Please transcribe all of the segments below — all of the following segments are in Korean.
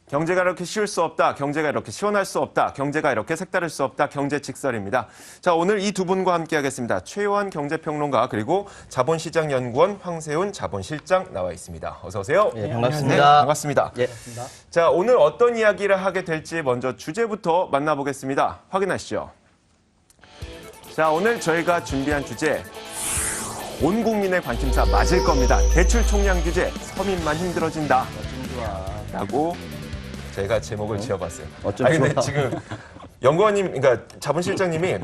경제가 이렇게 쉬울 수 없다. 경제가 이렇게 시원할 수 없다. 경제가 이렇게 색다를 수 없다. 경제직설입니다. 자, 오늘 이 두 분과 함께하겠습니다. 최요한 경제평론가 그리고 자본시장연구원 황세훈 자본실장 나와 있습니다. 어서 오세요. 네, 반갑습니다. 네, 반갑습니다. 예. 자, 오늘 어떤 이야기를 하게 될지 먼저 주제부터 만나보겠습니다. 확인하시죠. 자, 오늘 저희가 준비한 주제 온 국민의 관심사 맞을 겁니다. 대출 총량 규제 서민만 힘들어진다. 라고 제가 제목을 지어봤어요. 근데 좋아. 지금 연구원님, 그러니까 자본실장님이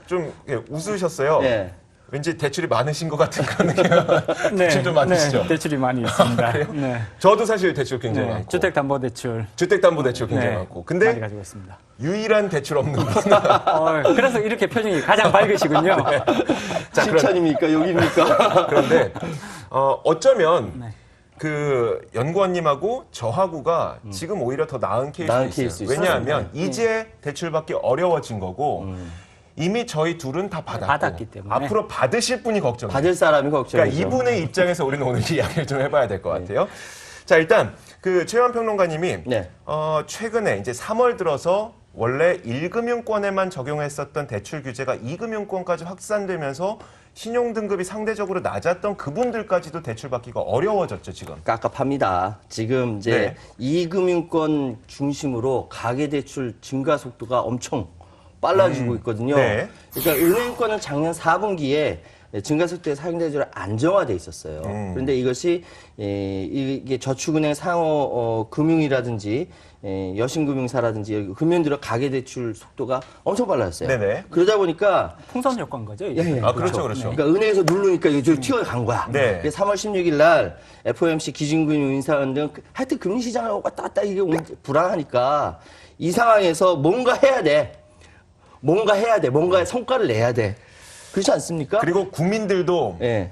좀 웃으셨어요. 네. 왠지 대출이 많으신 것 같은 그런 느낌. 대출 좀 많으시죠? 네, 대출이 많이 있습니다. 네. 저도 사실 대출 굉장히 네, 많고. 주택담보대출 주택담보대출 굉장히 네, 많고. 많이 근데 가지고 있습니다. 유일한 대출 없는 분. 그래서 이렇게 표정이 가장 밝으시군요. 자, 칭찬입니까? 욕입니까? 그런데 어쩌면 네. 그 연구원님하고 저하고가 지금 오히려 더 나은 나은 케이스일 수 케이스 있어요. 왜냐하면 이제 대출받기 어려워진 거고 이미 저희 둘은 다 받았기 때문에. 앞으로 받으실 분이 걱정이에요. 받을 사람이 걱정이죠. 그러니까 이분의 입장에서 우리는 오늘 이야기를 좀 해봐야 될 것 같아요. 자, 일단 그 최요한 평론가님이 네. 최근에 이제 3월 들어서 원래 1금융권에만 적용했었던 대출 규제가 2금융권까지 확산되면서 신용등급이 상대적으로 낮았던 그분들까지도 대출받기가 어려워졌죠, 지금. 깝깝합니다. 지금 이제 네. 이금융권 중심으로 가계대출 증가 속도가 엄청 빨라지고 있거든요. 네. 그러니까 은행권은 작년 4분기에 증가 속도가 상대적으로 안정화돼 있었어요. 그런데 이것이 이게 저축은행 상호 금융이라든지 여신금융사라든지 금융들의 가계대출 속도가 엄청 빨라졌어요. 네네. 그러다 보니까 풍선 효과인 거죠. 이게. 예, 예. 그렇죠. 그러니까 은행에서 누르니까 이게 좀 튀어간 거야. 네. 그래서 3월 16일 날 FOMC 기준금융 인사원 등 하여튼 금리 시장을 왔다 갔다 이게 불안하니까 이 상황에서 뭔가 해야 돼. 뭔가 성과를 내야 돼. 그렇지 않습니까? 그리고 국민들도 예.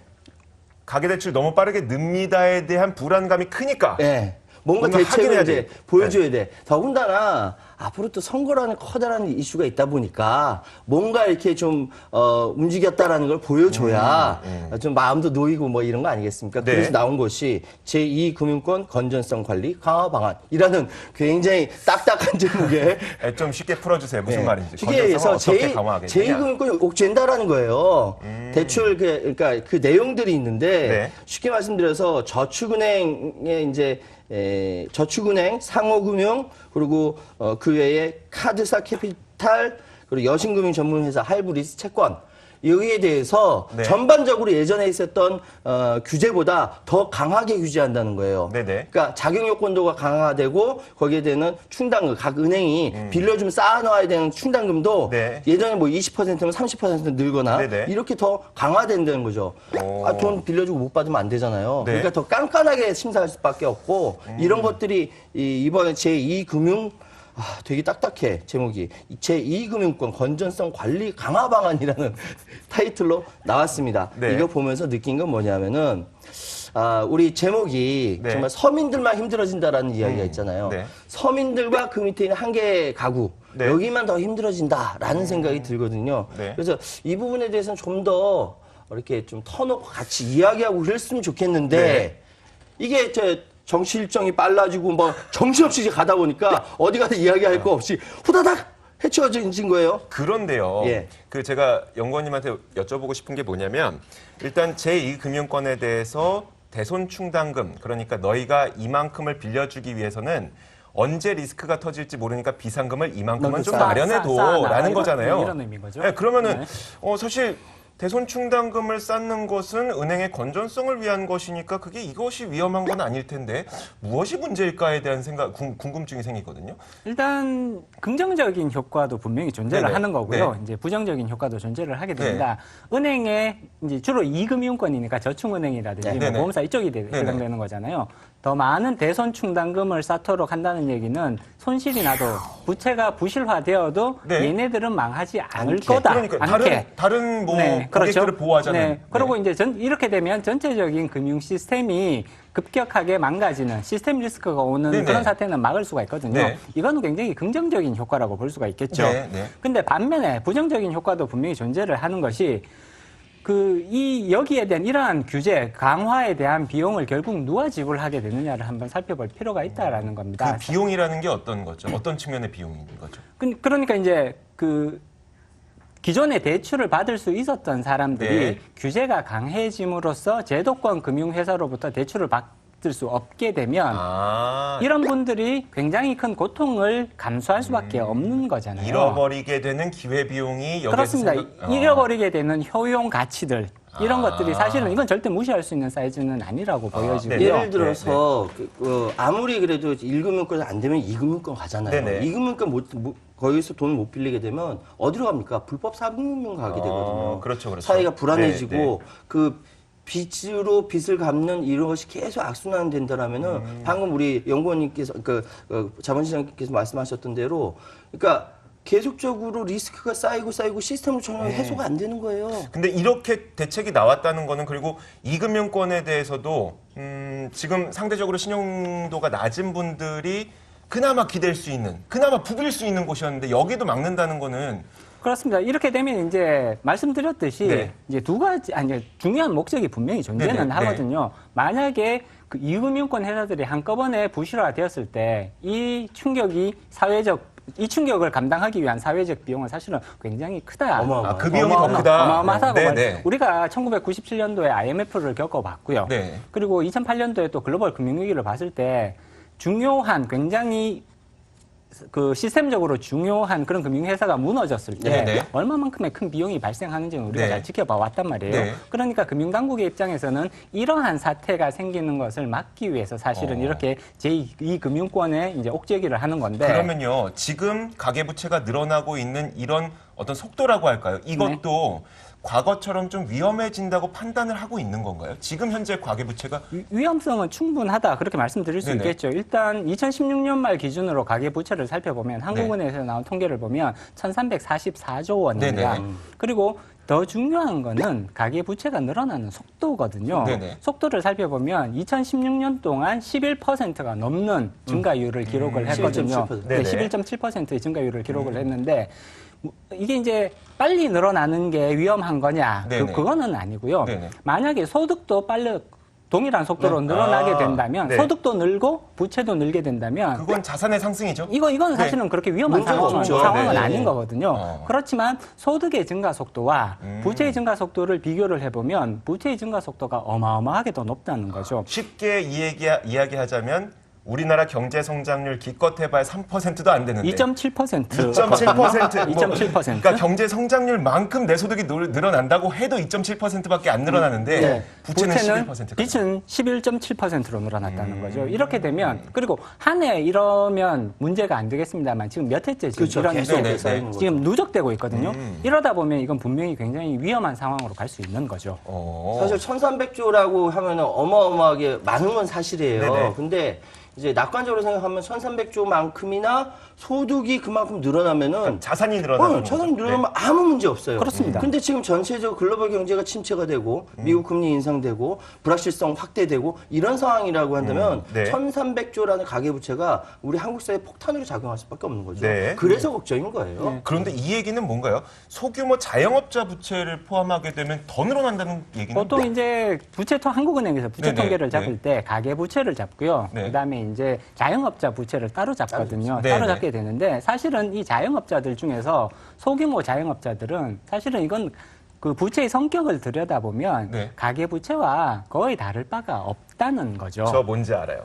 가계대출 너무 빠르게 늡니다에 대한 불안감이 크니까 예. 뭔가 뭔가 하긴 대책을 해야 이제 돼. 보여줘야 돼. 더군다나 앞으로 또 선거라는 커다란 이슈가 있다 보니까 뭔가 이렇게 좀 움직였다라는 걸 보여줘야 좀 마음도 놓이고 뭐 이런 거 아니겠습니까? 네. 그래서 나온 것이 제2금융권 건전성 관리 강화 방안이라는 굉장히 딱딱한 제목에 좀 쉽게 풀어주세요. 무슨 말인지. 쉽게 얘기해서 어떻게 강화하겠느냐. 제2금융권 옥죄다라는 거예요. 대출 그러니까 그 내용들이 있는데 네. 쉽게 말씀드려서 저축은행에 이제 저축은행, 상호금융 그리고 그 외에 카드사 캐피탈 그리고 여신금융 전문회사 하이브리스 채권 여기에 대해서 네. 전반적으로 예전에 있었던 규제보다 더 강하게 규제한다는 거예요. 네네. 그러니까 자격 요건도가 강화되고 거기에 대한 충당금 각 은행이 빌려주면 쌓아놔야 되는 충당금도 네. 예전에 뭐 20%면 30% 늘거나 네네. 이렇게 더 강화된다는 거죠. 오. 돈 빌려주고 못 받으면 안 되잖아요. 네. 그러니까 더 깐깐하게 심사할 수밖에 없고 이런 것들이 이번에 제2금융 되게 딱딱해 제목이 제2금융권 건전성 관리 강화 방안이라는 타이틀로 나왔습니다. 네. 이거 보면서 느낀 건 뭐냐면은 우리 제목이 네. 정말 서민들만 힘들어진다라는 이야기가 있잖아요. 네. 서민들과 그 밑에 있는 한 개의 가구 네. 여기만 더 힘들어진다라는 생각이 들거든요. 네. 그래서 이 부분에 대해서는 좀 더 이렇게 좀 터놓고 같이 이야기하고 그랬으면 좋겠는데 네. 이게 정치 일정이 빨라지고 뭐 정신없이 이제 가다 보니까 어디 가서 이야기할 거 없이 후다닥 해치워진 거예요. 그런데요. 예. 그 제가 연구원님한테 여쭤보고 싶은 게 뭐냐면 일단 제2금융권에 대해서 대손 충당금 그러니까 너희가 이만큼을 빌려주기 위해서는 언제 리스크가 터질지 모르니까 비상금을 이만큼은 좀 마련해둬라는 거잖아요. 이런 의미인 거죠. 네, 그러면은 네. 사실 대손 충당금을 쌓는 것은 은행의 건전성을 위한 것이니까 그게 이것이 위험한 건 아닐 텐데 무엇이 문제일까에 대한 궁금증이 생기거든요. 일단 긍정적인 효과도 분명히 존재를 네네. 하는 거고요. 네. 이제 부정적인 효과도 존재를 하게 됩니다. 은행에 이제 주로 2금융권이니까 저축은행이라든지 네. 뭐 네네. 보험사 이쪽이 해당되는 거잖아요. 더 많은 대손 충당금을 쌓도록 한다는 얘기는 손실이 나도 부채가 부실화되어도 네. 얘네들은 망하지 않을 않게. 거다. 그러니까 않게. 다른 뭐 네, 고객들을 보호하자는. 네. 그리고 이제 이렇게 되면 전체적인 금융 시스템이 급격하게 망가지는 시스템 리스크가 오는 네네. 그런 사태는 막을 수가 있거든요. 네. 이거는 굉장히 긍정적인 효과라고 볼 수가 있겠죠. 네, 네. 근데 반면에 부정적인 효과도 분명히 존재를 하는 것이 여기에 대한 이러한 규제, 강화에 대한 비용을 결국 누가 지불하게 되느냐를 한번 살펴볼 필요가 있다라는 겁니다. 그 비용이라는 게 어떤 거죠? 어떤 측면의 비용인 거죠? 그러니까 이제 기존에 대출을 받을 수 있었던 사람들이 네. 규제가 강해짐으로써 제도권 금융회사로부터 대출을 받을 수 없게 되면 이런 분들이 굉장히 큰 고통을 감수할 수밖에 없는 거잖아요. 잃어버리게 되는 기회비용이 여기서 그렇습니다. 잃어버리게 되는 효용 가치들 이런 것들이 사실은 이건 절대 무시할 수 있는 사이즈는 아니라고 보여지고요. 네. 예를 들어서 아무리 그래도 1금융권 안 되면 2금융권 가잖아요. 네네. 2금융권 거기서 돈 못 빌리게 되면 어디로 갑니까? 불법 3금융 가게 되거든요. 그렇죠. 사회가 불안해지고 네, 네. 그 빚으로 빚을 갚는 이런 것이 계속 악순환 된다라면은 방금 우리 연구원님께서 자본시장님께서 말씀하셨던 대로 그러니까 계속적으로 리스크가 쌓이고 시스템으로 전혀 해소가 안 되는 거예요. 근데 이렇게 대책이 나왔다는 거는 그리고 이금융권에 대해서도 지금 상대적으로 신용도가 낮은 분들이 그나마 기댈 수 있는, 그나마 부빌 수 있는 곳이었는데 여기도 막는다는 거는 그렇습니다. 이렇게 되면 이제 말씀드렸듯이 네. 이제 중요한 목적이 분명히 존재는 네네, 하거든요. 만약에 그 이금융권 회사들이 한꺼번에 부실화되었을 때 이 충격을 감당하기 위한 사회적 비용은 사실은 굉장히 크다. 그 비용이 더 크다. 어마어마하다고 네네. 우리가 1997년도에 IMF를 겪어봤고요. 네. 그리고 2008년도에 또 글로벌 금융위기를 봤을 때 굉장히 시스템적으로 중요한 그런 금융회사가 무너졌을 때 네네. 얼마만큼의 큰 비용이 발생하는지는 우리가 네. 잘 지켜봐 왔단 말이에요. 네. 그러니까 금융당국의 입장에서는 이러한 사태가 생기는 것을 막기 위해서 사실은 이렇게 제2금융권에 이제 옥죄기를 하는 건데 그러면요. 지금 가계부채가 늘어나고 있는 이런 어떤 속도라고 할까요? 이것도 과거처럼 좀 위험해진다고 판단을 하고 있는 건가요? 지금 현재 가계부채가 위험성은 충분하다 그렇게 말씀드릴 수 네네. 있겠죠. 일단 2016년 말 기준으로 가계부채를 살펴보면 한국은행에서 나온 통계를 보면 1,344조 원입니다. 네네. 그리고 더 중요한 거는 가계부채가 늘어나는 속도거든요. 네네. 속도를 살펴보면 2016년 동안 11%가 넘는 증가율을 기록을 했거든요. 11.7%. 네, 네네. 11.7%의 증가율을 기록을 했는데 이게 이제 빨리 늘어나는 게 위험한 거냐? 네네. 그거는 아니고요. 네네. 만약에 소득도 동일한 속도로 늘어나게 된다면 네. 소득도 늘고 부채도 늘게 된다면 그건 자산의 상승이죠? 이건 사실은 그렇게 위험한 문제가 없죠. 상황은 네네. 아닌 거거든요. 그렇지만 소득의 증가 속도와 부채의 증가 속도를 비교를 해보면 부채의 증가 속도가 어마어마하게 더 높다는 거죠. 쉽게 이야기하자면 우리나라 경제 성장률 기껏 해봐야 3%도 안 되는데 2.7%. 2.7%. 2.7%. 그러니까 경제 성장률만큼 내 소득이 늘어난다고 해도 2.7%밖에 안 늘어나는데 네. 부채는 11%. 빚은 11.7%로 늘어났다는 거죠. 이렇게 되면 그리고 한 해 이러면 문제가 안 되겠습니다만 지금 몇 해째 지금 그렇죠. 이런 계속 게 쌓이는 거죠. 지금 누적되고 있거든요. 이러다 보면 이건 분명히 굉장히 위험한 상황으로 갈 수 있는 거죠. 사실 1,300조라고 하면 어마어마하게 많은 건 사실이에요. 네네. 근데 이제 낙관적으로 생각하면 1,300조만큼이나 소득이 그만큼 늘어나면은 자산이 늘어나는 자산이 거죠. 늘어나면 아무 문제 없어요. 그렇습니다. 근데 지금 전체적으로 글로벌 경제가 침체가 되고 미국 금리 인상되고 불확실성 확대되고 이런 상황이라고 한다면 네. 1,300조라는 가계부채가 우리 한국 사회에 폭탄으로 작용할 수밖에 없는 거죠. 네. 그래서 걱정인 거예요. 그런데 이 얘기는 뭔가요? 소규모 자영업자 부채를 포함하게 되면 더 늘어난다는 얘기는 보통 이제 한국은행에서 부채 네네. 통계를 잡을 때 가계 부채를 잡고요. 네. 그다음에 이제 자영업자 부채를 따로 잡거든요. 네네. 따로 잡게 되는데 사실은 이 자영업자들 중에서 소규모 자영업자들은 사실은 이건 그 부채의 성격을 들여다보면 네. 가계 부채와 거의 다를 바가 없다는 거죠. 저 뭔지 알아요.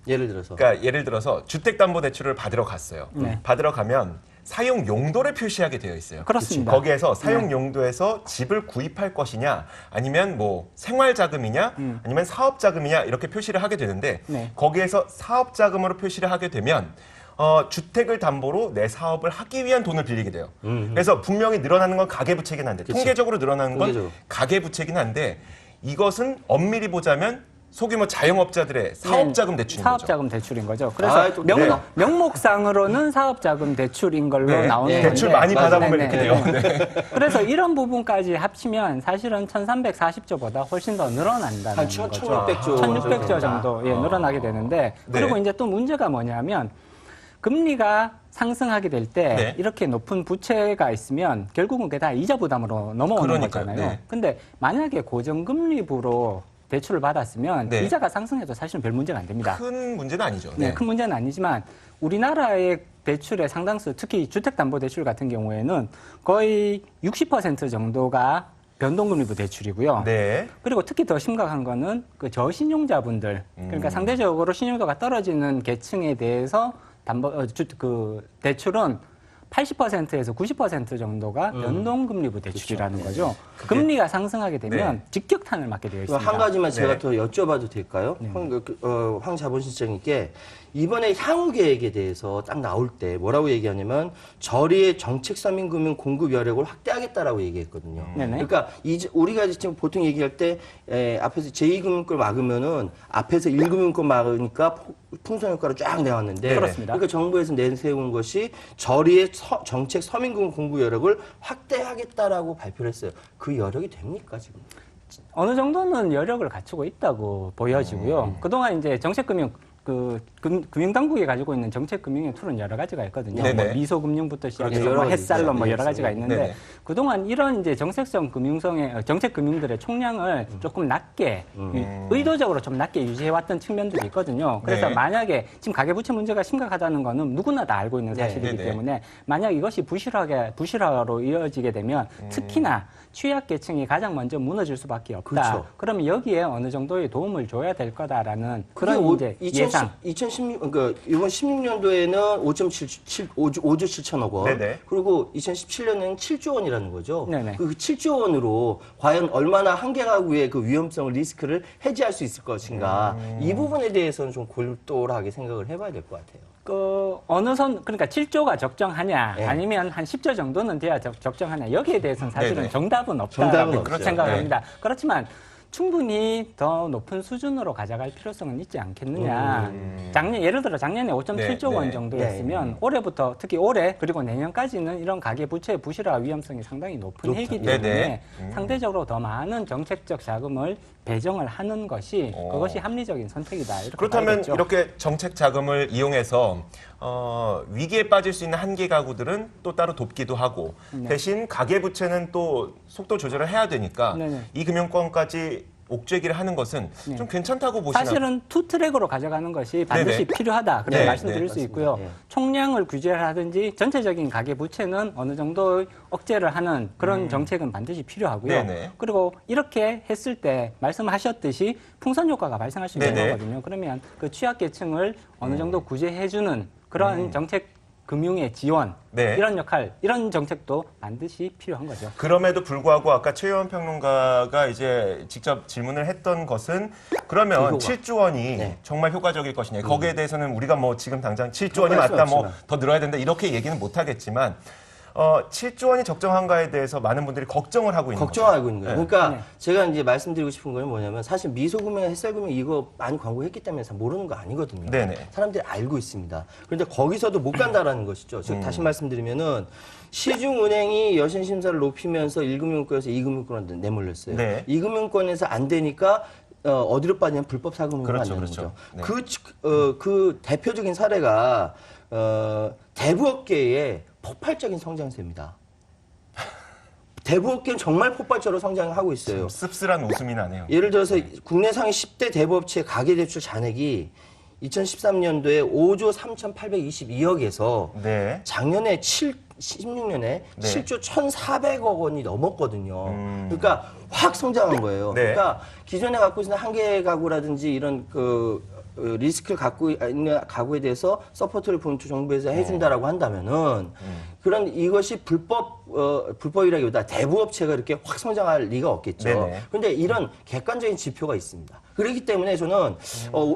예를 들어서. 그러니까 예를 들어서 주택담보대출을 받으러 갔어요. 네. 받으러 가면 사용 용도를 표시하게 되어 있어요. 그렇습니다. 거기에서 사용 용도에서 집을 구입할 것이냐, 아니면 뭐 생활 자금이냐, 아니면 사업 자금이냐 이렇게 표시를 하게 되는데 네. 거기에서 사업 자금으로 표시를 하게 되면 주택을 담보로 내 사업을 하기 위한 돈을 빌리게 돼요. 그래서 분명히 늘어나는 건 가계부채긴 한데 통계적으로 늘어나는 건 통계적으로. 가계부채긴 한데 이것은 엄밀히 보자면 소규모 자영업자들의 사업자금 대출인 거죠. 사업자금 대출인 거죠. 그래서 또 명목상으로는 사업자금 대출인 걸로 네. 나오는 건데 대출 많이 받아보면 이렇게 돼요. 그래서 이런 부분까지 합치면 사실은 1,340조보다 훨씬 더 늘어난다는 한 거죠. 1,600조 1,600조 정도 늘어나게 되는데 그리고 이제 또 문제가 뭐냐면 금리가 상승하게 될 때 네. 이렇게 높은 부채가 있으면 결국은 그게 다 이자 부담으로 넘어오는 그러니까요. 거잖아요. 네. 근데 만약에 고정금리부로 대출을 받았으면 네. 이자가 상승해도 사실은 별 문제가 안 됩니다. 큰 문제는 아니죠. 네, 큰 문제는 아니지만 우리나라의 대출의 상당수, 특히 주택담보대출 같은 경우에는 거의 60% 정도가 변동금리부 대출이고요. 네. 그리고 특히 더 심각한 거는 그 저신용자분들, 그러니까 상대적으로 신용도가 떨어지는 계층에 대해서 그 대출은 80%에서 90% 정도가 변동금리부 대출이라는 거죠. 금리가 상승하게 되면 직격탄을 맞게 되어 있습니다. 한 가지만 제가 네. 더 여쭤봐도 될까요? 황 자본실장님께 이번에 향후 계획에 대해서 딱 나올 때 뭐라고 얘기하냐면 저리의 정책 서민금융 공급 여력을 확대하겠다라고 얘기했거든요. 네네. 그러니까 우리가 지금 보통 얘기할 때 앞에서 제2금융권 막으면은 앞에서 1금융권 막으니까 풍선 효과로 쫙 내왔는데 그렇습니다. 그러니까 정부에서 내세운 것이 저리의 정책 서민금융 공급 여력을 확대하겠다라고 발표를 했어요. 그 여력이 됩니까 지금? 어느 정도는 여력을 갖추고 있다고 보여지고요. 그동안 이제 정책금융 금융당국이 가지고 있는 정책금융의 툴은 여러 가지가 있거든요. 네네. 뭐 미소금융부터 시작해서 그렇죠. 뭐 여러 가지 햇살론 있죠. 뭐 여러 가지가 있는데 네네. 그동안 이런 이제 정책성 금융성의 정책금융들의 총량을 조금 낮게 의도적으로 좀 낮게 유지해왔던 측면들이 있거든요. 그래서 네. 만약에 지금 가계부채 문제가 심각하다는 거는 누구나 다 알고 있는 사실이기 네네. 때문에 만약 이것이 부실화로 이어지게 되면 특히나 취약계층이 가장 먼저 무너질 수밖에 없다. 그렇죠. 그러면 여기에 어느 정도의 도움을 줘야 될 거다라는 그런 그게 이제 예상. 2016, 그러니까 이번 16년도에는 5조 7천억 원. 네네. 그리고 2017년에는 7조 원이라는 거죠. 네네. 그 7조 원으로 과연 얼마나 한계 가구의 그 위험성을 리스크를 해지할 수 있을 것인가. 이 부분에 대해서는 좀 골똘하게 생각을 해봐야 될 것 같아요. 그러니까 7조가 적정하냐, 네. 아니면 한 10조 정도는 돼야 적정하냐, 여기에 대해서는 사실은 네네. 정답은 정답은 없다고 없죠. 생각을 네. 합니다. 그렇지만 충분히 더 높은 수준으로 가져갈 필요성은 있지 않겠느냐. 예를 들어 작년에 5.7조 네, 원 네. 정도였으면 올해부터 특히 올해 그리고 내년까지는 이런 가계부채 부실화 위험성이 상당히 높은 해이기 때문에 네네. 상대적으로 더 많은 정책적 자금을 배정을 하는 것이 그것이 합리적인 선택이다. 이렇게 그렇다면 봐야겠죠. 이렇게 정책 자금을 이용해서 위기에 빠질 수 있는 한계 가구들은 또 따로 돕기도 하고 대신 가계부채는 또 속도 조절을 해야 되니까 네네. 이 금융권까지 옥죄기를 하는 것은 좀 괜찮다고 보시나요? 사실은 투 트랙으로 가져가는 것이 반드시 네네. 필요하다. 그렇게 네, 말씀드릴 네, 수 있고요. 네. 총량을 규제를 하든지 전체적인 가계 부채는 어느 정도 억제를 하는 그런 정책은 반드시 필요하고요. 네네. 그리고 이렇게 했을 때 말씀하셨듯이 풍선 효과가 발생할 수 있는 네네. 거거든요. 그러면 그 취약계층을 어느 정도 구제해주는 그런 정책 금융의 지원 네. 이런 역할, 이런 정책도 반드시 필요한 거죠. 그럼에도 불구하고 아까 최유원 평론가가 이제 직접 질문을 했던 것은 그러면 효과. 7조 원이 네. 정말 효과적일 것이냐. 거기에 대해서는 우리가 뭐 지금 당장 7조 원이 말씀 맞다, 뭐 없지만. 더 늘어야 된다 이렇게 얘기는 못 하겠지만 7조 원이 적정한가에 대해서 많은 분들이 걱정을 하고 있는 거죠. 걱정하고 있는 거예요. 네. 그러니까 네. 제가 이제 말씀드리고 싶은 거는 뭐냐면 사실 미소금융, 햇살금융 이거 많이 광고했기 때문에 잘 모르는 거 아니거든요. 네네. 사람들이 알고 있습니다. 그런데 거기서도 못 간다라는 것이죠. 즉 다시 말씀드리면은 시중은행이 여신 심사를 높이면서 1금융권에서 2금융권으로 내몰렸어요. 네. 2금융권에서 안 되니까 어디로 빠지냐면 불법 사금융으로 그렇죠, 빠지는 그렇죠. 거죠. 네. 그 대표적인 사례가 대부업계의 폭발적인 성장세입니다. 대부업계는 정말 폭발적으로 성장하고 있어요. 씁쓸한 웃음이 나네요. 예를 들어서 국내 상위 10대 대부업체 가계대출 잔액이 2013년도에 5조 3,822억에서 네. 작년에 16년에 네. 7조 1,400억 원이 넘었거든요. 그러니까 확 성장한 거예요. 네. 그러니까 기존에 갖고 있는 한계 가구라든지 이런 리스크를 갖고 있는 가구에 대해서 서포트를 정부에서 해준다라고 한다면은 그런 이것이 불법이라기보다 대부업체가 이렇게 확 성장할 리가 없겠죠. 네네. 그런데 이런 객관적인 지표가 있습니다. 그렇기 때문에 저는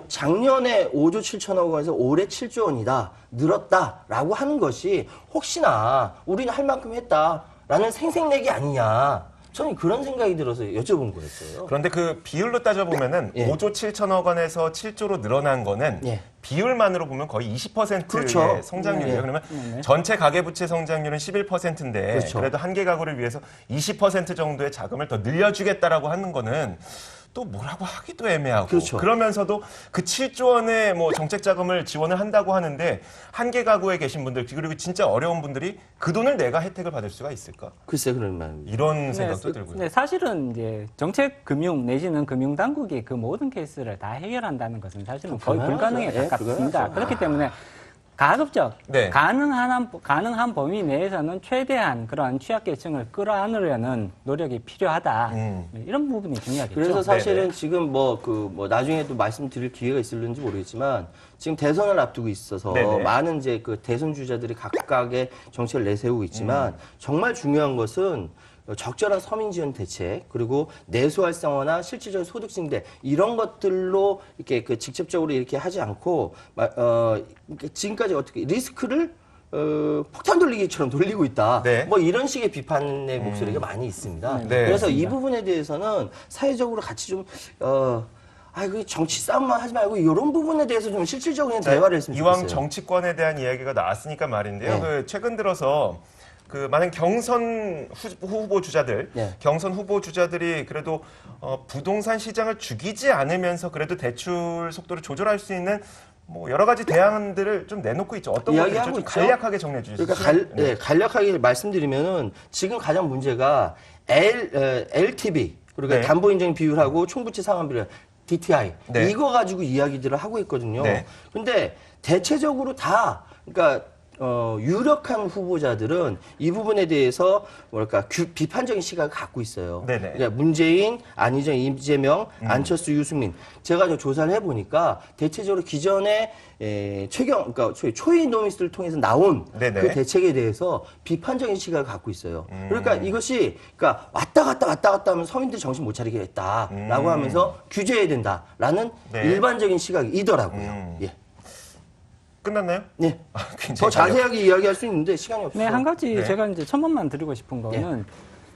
작년에 5조 7천억 원에서 올해 7조 원이다 늘었다라고 하는 것이 혹시나 우리는 할 만큼 했다라는 생색내기 아니냐. 저는 그런 생각이 들어서 여쭤본 거였어요. 그런데 그 비율로 따져보면은 예. 5조 7천억 원에서 7조로 늘어난 거는 예. 비율만으로 보면 거의 20%의 그렇죠. 성장률이에요. 네. 그러면 네. 전체 가계부채 성장률은 11%인데 그렇죠. 그래도 한계 가구를 위해서 20% 정도의 자금을 더 늘려주겠다라고 하는 거는 또 뭐라고 하기도 애매하고 그렇죠. 그러면서도 그 7조 원의 뭐 정책 자금을 지원을 한다고 하는데 한계 가구에 계신 분들 그리고 진짜 어려운 분들이 그 돈을 내가 혜택을 받을 수가 있을까? 글쎄 그런 말입니다. 이런 생각도 들고요. 네, 사실은 이제 정책 금융 내지는 금융 당국이 그 모든 케이스를 다 해결한다는 것은 사실은 거의 불가능에 예, 가깝습니다. 불가능하죠. 그렇기 때문에 가급적 네. 가능한 범위 내에서는 최대한 그러한 취약계층을 끌어안으려는 노력이 필요하다. 이런 부분이 중요하겠죠. 그래서 사실은 네네. 지금 뭐 나중에도 말씀드릴 기회가 있을는지 모르겠지만 지금 대선을 앞두고 있어서 네네. 많은 이제 그 대선 주자들이 각각의 정책을 내세우고 있지만 정말 중요한 것은 적절한 서민 지원 대책 그리고 내수 활성화나 실질적인 소득 증대 이런 것들로 이렇게 그 직접적으로 이렇게 하지 않고 지금까지 어떻게 리스크를 폭탄 돌리기처럼 돌리고 있다. 네. 뭐 이런 식의 비판의 목소리가 많이 있습니다. 네. 그래서 이 맞습니다. 부분에 대해서는 사회적으로 같이 좀 그 정치 싸움만 하지 말고 이런 부분에 대해서 좀 실질적인 대화를 했으면 이왕 좋겠어요. 정치권에 대한 이야기가 나왔으니까 말인데요. 네. 그 최근 들어서 그 많은 경선 후보 주자들, 네. 경선 후보 주자들이 그래도 부동산 시장을 죽이지 않으면서 그래도 대출 속도를 조절할 수 있는 뭐 여러 가지 대안들을 좀 내놓고 있죠. 어떤 것들이죠? 이야기하고 좀 있죠. 간략하게 정리해 주시죠. 그러니까 간략하게 말씀드리면은 지금 가장 문제가 LTV 그리고 네. 담보인정 비율하고 총부채 상환 비율 DTI 네. 이거 가지고 이야기들을 하고 있거든요. 네. 근데 대체적으로 다 그러니까 유력한 후보자들은 이 부분에 대해서 뭐랄까 비판적인 시각을 갖고 있어요. 네네. 그러니까 문재인, 안희정, 이재명, 안철수, 유승민 제가 저 조사를 해보니까 대체적으로 기존의 그러니까 초이 노미스를 통해서 나온 네네. 그 대책에 대해서 비판적인 시각을 갖고 있어요. 그러니까 이것이 그러니까 왔다 갔다 하면 서민들 정신 못 차리게 했다라고 하면서 규제해야 된다라는 네. 일반적인 시각이더라고요. 예. 끝났나요? 네. 굉장히 더 자세하게 이야기할 수 있는데 시간이 없어서. 네, 한 가지 네. 제가 이제 첨언만 드리고 싶은 거는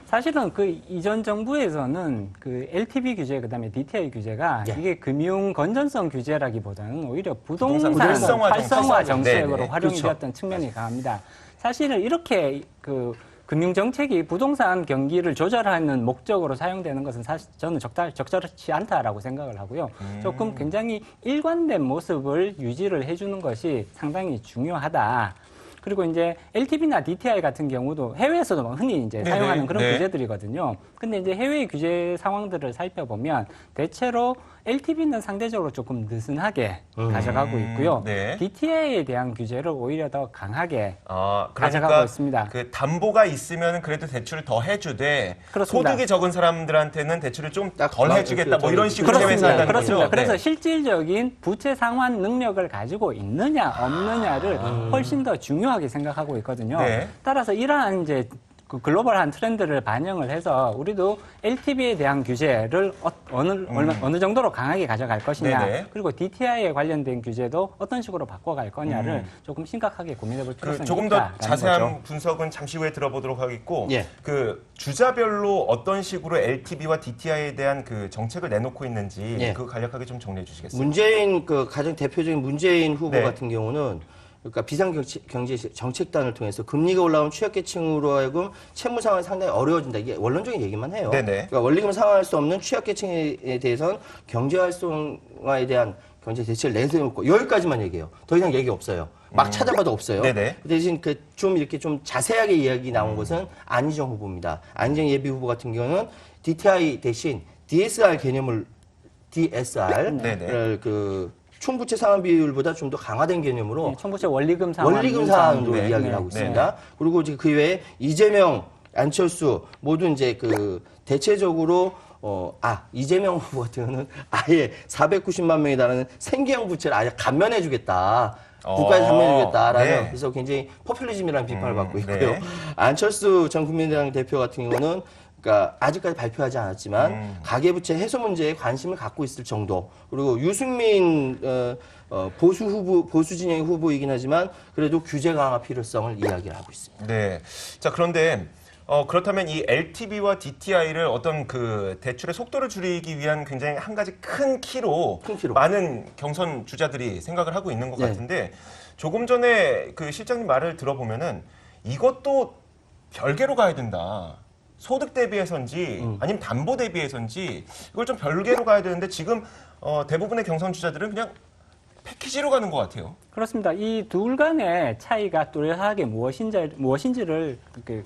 사실은 그 이전 정부에서는 그 LTV 규제 그다음에 DTI 규제가 예. 이게 금융 건전성 규제라기보다는 오히려 부동산 활성화 활성화 정책. 정책으로 네네. 활용이 그렇죠. 되었던 측면이 강합니다. 사실은 이렇게 그 금융 정책이 부동산 경기를 조절하는 목적으로 사용되는 것은 사실 저는 적절치 않다라고 생각을 하고요. 조금 굉장히 일관된 모습을 유지를 해주는 것이 상당히 중요하다. 그리고 이제 LTV나 DTI 같은 경우도 해외에서도 흔히 이제 네네. 사용하는 그런 네. 규제들이거든요. 근데 이제 해외 규제 상황들을 살펴보면 대체로 LTV는 상대적으로 조금 느슨하게 가져가고 있고요. 네. DTI에 대한 규제를 오히려 더 강하게 그러니까 가져가고 있습니다. 그 담보가 있으면 그래도 대출을 더 해주되 그렇습니다. 소득이 적은 사람들한테는 대출을 좀 딱 덜 해주겠다 뭐 이런 식으로 그렇습니다. 해외에서 한다는 그렇습니다. 거죠. 그래서 네. 실질적인 부채 상환 능력을 가지고 있느냐 없느냐를 훨씬 더 중요하게 생각하고 있거든요. 네. 따라서 이러한 이제 그 글로벌한 트렌드를 반영을 해서 우리도 LTV에 대한 규제를 어느 정도로 강하게 가져갈 것이냐, 네네. 그리고 DTI에 관련된 규제도 어떤 식으로 바꿔갈 거냐를 조금 심각하게 고민해볼 필요성이 조금 더 있다라는 자세한 거죠. 분석은 잠시 후에 들어보도록 하겠고 예. 그 주자별로 어떤 식으로 LTV와 DTI에 대한 그 정책을 내놓고 있는지 예. 그 간략하게 좀 정리해 주시겠어요? 문재인 그 가장 대표적인 문재인 후보 네. 같은 경우는 그러니까 비상경제 정책단을 통해서 금리가 올라온 취약계층으로 하여금 채무 상황이 상당히 어려워진다. 이게 원론적인 얘기만 해요. 네네. 그러니까 원리금 상환할 수 없는 취약계층에 대해서는 경제활성화에 대한 경제 대책을 내세우고 여기까지만 얘기해요. 더 이상 얘기 없어요. 막 찾아봐도 없어요. 네네. 그 대신 좀 이렇게 좀 자세하게 이야기 나온 것은 안희정 후보입니다. 안희정 예비 후보 같은 경우는 DTI 대신 DSR 개념을 네네. 그 총부채 상환 비율보다 좀 더 강화된 개념으로 네, 총부채 원리금 상환 원리금 상환으로 네. 이야기를 네. 하고 있습니다. 그리고 이제 그 외에 이재명, 안철수 모두 이제 그 대체적으로 이재명 후보 같은 경우는 아예 490만 명에 달하는 생계형 부채를 아예 감면해주겠다. 국가에 감면해주겠다라는 네. 그래서 굉장히 포퓰리즘이라는 비판을 받고 있고요. 네. 안철수 전 국민의당 대표 같은 경우는 그러니까 아직까지 발표하지 않았지만 가계부채 해소 문제에 관심을 갖고 있을 정도. 그리고 유승민 보수 진영의 후보이긴 하지만 그래도 규제 강화 필요성을 이야기를 하고 있습니다. 네. 자, 그런데 그렇다면 이 LTV와 DTI를 어떤 그 대출의 속도를 줄이기 위한 굉장히 한 가지 큰 키로 많은 경선 주자들이 생각을 하고 있는 것 네. 같은데 조금 전에 그 실장님 말을 들어보면은 이것도 별개로 가야 된다. 소득 대비해서인지 아니면 담보 대비해서인지 이걸 좀 별개로 가야 되는데 지금 대부분의 경선 주자들은 그냥 패키지로 가는 것 같아요. 그렇습니다. 이 둘 간의 차이가 뚜렷하게 무엇인지를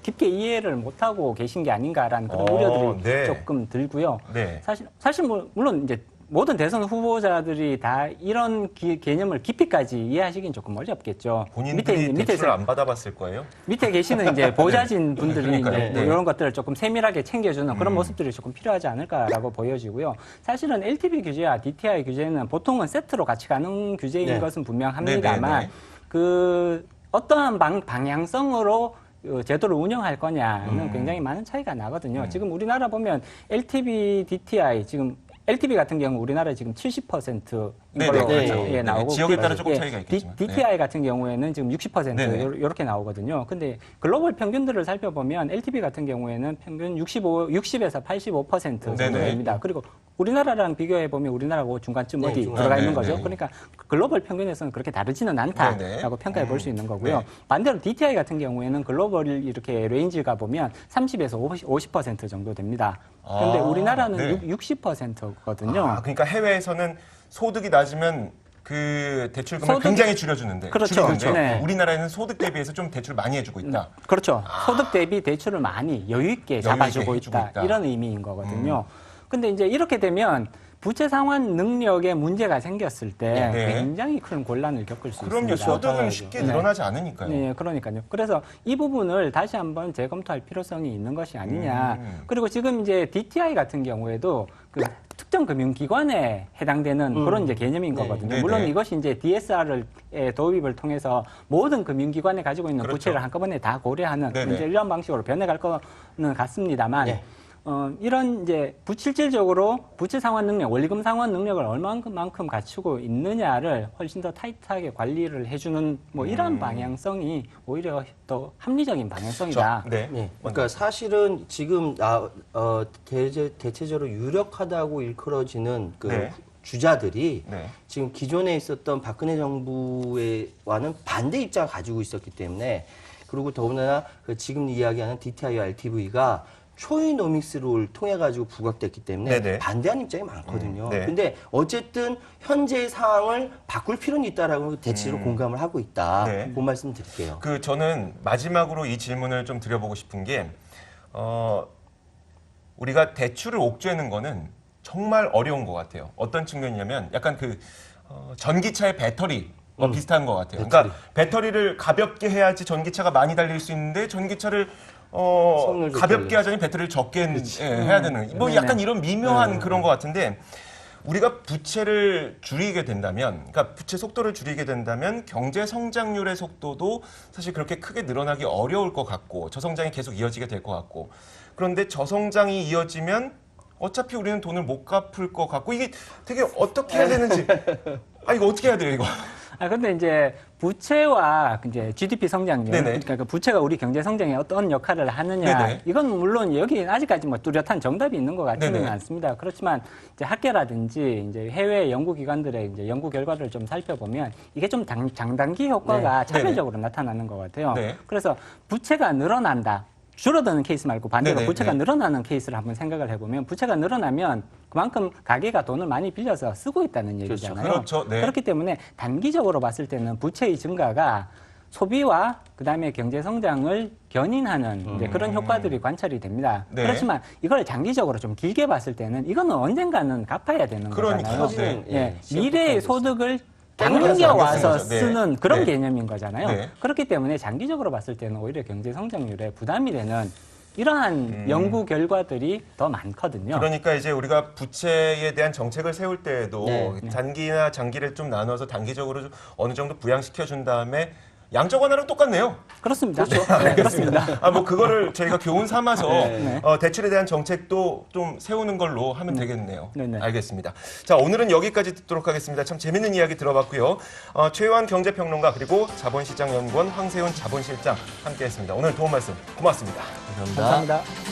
깊게 이해를 못하고 계신 게 아닌가라는 그런 우려들이 네. 조금 들고요. 네. 사실 물론 이제 모든 대선 후보자들이 다 이런 개념을 깊이까지 이해하시긴 조금 어렵겠죠. 본인들이 대출을 안 받아봤을 거예요. 밑에 계시는 이제 보좌진 분들이 이제 그러니까요. 네. 이런 것들을 조금 세밀하게 챙겨주는 그런 모습들이 조금 필요하지 않을까라고 보여지고요. 사실은 LTV 규제와 DTI 규제는 보통은 세트로 같이 가는 규제인 네. 것은 분명합니다만 네, 네, 네. 그 어떠한 방향성으로 제도를 운영할 거냐는 굉장히 많은 차이가 나거든요. 지금 우리나라 보면 LTV, DTI 지금 LTV 같은 경우 우리나라에 지금 70%인 걸로 그렇죠. 예, 나오고 지역에 따라 조금 차이가 있겠지만. DTI 같은 경우에는 지금 60% 네네. 이렇게 나오거든요. 근데 글로벌 평균들을 살펴보면 LTV 같은 경우에는 평균 60에서 85% 정도 네네. 됩니다. 그리고 우리나라랑 비교해 보면 우리나라하고 중간쯤 네, 어디 중간. 들어가 있는 네, 거죠. 네. 그러니까 글로벌 평균에서는 그렇게 다르지는 않다라고 네네. 평가해 볼 수 있는 거고요. 네. 반대로 DTI 같은 경우에는 글로벌 이렇게 레인지가 보면 30에서 50% 정도 됩니다. 그런데 아, 우리나라는 네. 60%거든요. 아, 그러니까 해외에서는 소득이 낮으면 그 대출금을 소득이- 굉장히 줄여주는데, 그렇죠. 줄이는데 네. 우리나라에는 소득 대비해서 좀 대출 많이 해주고 있다. 그렇죠. 소득 대비 대출을 많이 여유 있게 잡아주고 해주고 있다. 있다. 이런 의미인 거거든요. 근데 이제 이렇게 되면 부채 상환 능력에 문제가 생겼을 때 네. 굉장히 큰 곤란을 겪을 수 그럼요. 있습니다. 소득은 쉽게 늘어나지 않으니까요. 네, 그러니까요. 그래서 이 부분을 다시 한번 재검토할 필요성이 있는 것이 아니냐. 그리고 지금 이제 DTI 같은 경우에도 그 특정 금융기관에 해당되는 그런 이제 개념인 거거든요. 네네. 물론 이것이 이제 DSR의 도입을 통해서 모든 금융기관에 가지고 있는 그렇죠. 부채를 한꺼번에 다 고려하는 네네. 이제 이런 방식으로 변해갈 거는 같습니다만. 네. 이런 이제 실질적으로 부채 상환 능력, 원리금 상환 능력을 얼마만큼 갖추고 있느냐를 훨씬 더 타이트하게 관리를 해주는 뭐 이런 방향성이 오히려 더 합리적인 방향성이다. 네. 네. 그러니까 사실은 지금 대체적으로 유력하다고 일컬어지는 그 네. 주자들이 네. 지금 기존에 있었던 박근혜 정부와는 반대 입장을 가지고 있었기 때문에 그리고 더군다나 그 지금 이야기하는 DTI와 LTV가 초이노믹스를 통해 가지고 부각됐기 때문에 네네. 반대하는 입장이 많거든요. 네. 근데 어쨌든 현재의 상황을 바꿀 필요는 있다라고 대체로 공감을 하고 있다. 네. 그 말씀 드릴게요. 저는 마지막으로 이 질문을 좀 드려보고 싶은 게, 우리가 대출을 옥죄는 거는 정말 어려운 것 같아요. 어떤 측면이냐면 약간 전기차의 배터리. 비슷한 것 같아요. 그러니까 배터리를 가볍게 해야지 전기차가 많이 달릴 수 있는데 전기차를 성능을 가볍게 좋게 하자니 배터리를 적게 해야 되는 뭐 네네. 약간 이런 미묘한 그런 것 같은데 우리가 부채를 줄이게 된다면 그러니까 부채 속도를 줄이게 된다면 경제 성장률의 속도도 사실 그렇게 크게 늘어나기 어려울 것 같고 저성장이 계속 이어지게 될 것 같고 그런데 저성장이 이어지면 어차피 우리는 돈을 못 갚을 것 같고 이게 되게 어떻게 해야 되는지 이거 어떻게 해야 돼요 이거? 근데 이제 부채와 이제 GDP 성장률, 네네. 그러니까 그 부채가 우리 경제 성장에 어떤 역할을 하느냐, 네네. 이건 물론 여기 아직까지 뭐 뚜렷한 정답이 있는 것 같지는 네네. 않습니다. 그렇지만 이제 학계라든지 이제 해외 연구기관들의 이제 연구 결과를 좀 살펴보면 이게 좀 장단기 효과가 네. 차별적으로 나타나는 것 같아요. 네. 그래서 부채가 늘어난다. 줄어드는 케이스 말고 반대로 네네, 부채가 네. 늘어나는 케이스를 한번 생각을 해보면 부채가 늘어나면 그만큼 가계가 돈을 많이 빌려서 쓰고 있다는 얘기잖아요. 그렇죠. 네. 그렇기 때문에 단기적으로 봤을 때는 부채의 증가가 소비와 그다음에 경제 성장을 견인하는 이제 그런 효과들이 관찰이 됩니다. 네. 그렇지만 이걸 장기적으로 좀 길게 봤을 때는 이거는 언젠가는 갚아야 되는 그러니까요. 거잖아요. 네. 미래의 소득을 당겨서 당겨와서 거죠. 네. 쓰는 그런 네. 개념인 거잖아요. 네. 그렇기 때문에 장기적으로 봤을 때는 오히려 경제 성장률에 부담이 되는 이러한 연구 결과들이 더 많거든요. 그러니까 이제 우리가 부채에 대한 정책을 세울 때에도 네. 단기나 장기를 좀 나눠서 단기적으로 좀 어느 정도 부양시켜 준 다음에 양적 완화랑 똑같네요. 그렇습니다. 네, 그렇습니다. 뭐 그거를 저희가 교훈 삼아서 네. 대출에 대한 정책도 좀 세우는 걸로 하면 되겠네요. 네네. 알겠습니다. 자, 오늘은 여기까지 듣도록 하겠습니다. 참 재밌는 이야기 들어봤고요. 최유한 경제평론가 그리고 자본시장연구원 황세훈 자본실장 함께했습니다. 오늘 도움 말씀 고맙습니다. 감사합니다. 감사합니다.